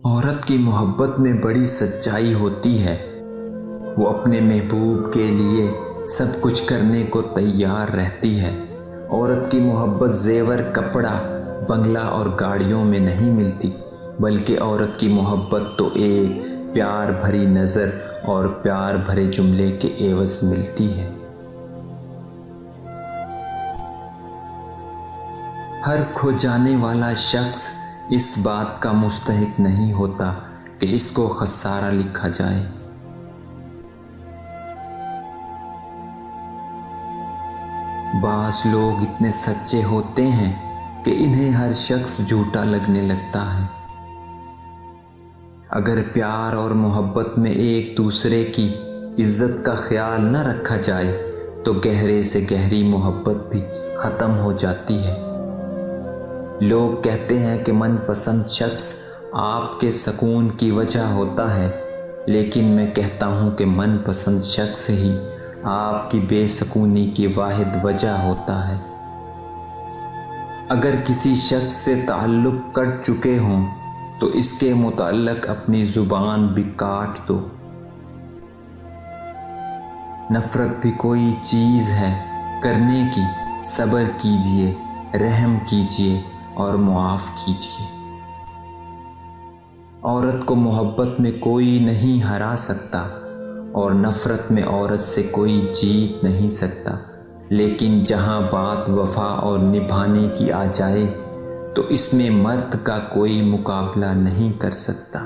عورت کی محبت میں بڑی سچائی ہوتی ہے۔ وہ اپنے محبوب کے لیے سب کچھ کرنے کو تیار رہتی ہے۔ عورت کی محبت زیور، کپڑا، بنگلہ اور گاڑیوں میں نہیں ملتی، بلکہ عورت کی محبت تو ایک پیار بھری نظر اور پیار بھرے جملے کے عوض ملتی ہے۔ ہر کھو جانے والا شخص اس بات کا مستحق نہیں ہوتا کہ اس کو خسارہ لکھا جائے۔ بعض لوگ اتنے سچے ہوتے ہیں کہ انہیں ہر شخص جھوٹا لگنے لگتا ہے۔ اگر پیار اور محبت میں ایک دوسرے کی عزت کا خیال نہ رکھا جائے تو گہرے سے گہری محبت بھی ختم ہو جاتی ہے۔ لوگ کہتے ہیں کہ من پسند شخص آپ کے سکون کی وجہ ہوتا ہے، لیکن میں کہتا ہوں کہ من پسند شخص ہی آپ کی بے سکونی کی واحد وجہ ہوتا ہے۔ اگر کسی شخص سے تعلق کٹ چکے ہوں تو اس کے متعلق اپنی زبان بھی کاٹ دو۔ نفرت بھی کوئی چیز ہے کرنے کی، صبر کیجئے، رحم کیجئے اور معاف کیجئے۔ عورت کو محبت میں کوئی نہیں ہرا سکتا اور نفرت میں عورت سے کوئی جیت نہیں سکتا، لیکن جہاں بات وفا اور نبھانے کی آ جائے تو اس میں مرد کا کوئی مقابلہ نہیں کر سکتا۔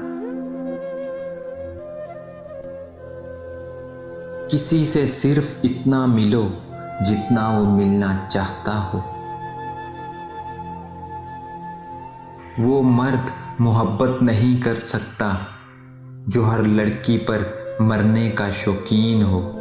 کسی سے صرف اتنا ملو جتنا وہ ملنا چاہتا ہو۔ وہ مرد محبت نہیں کر سکتا جو ہر لڑکی پر مرنے کا شوقین ہو۔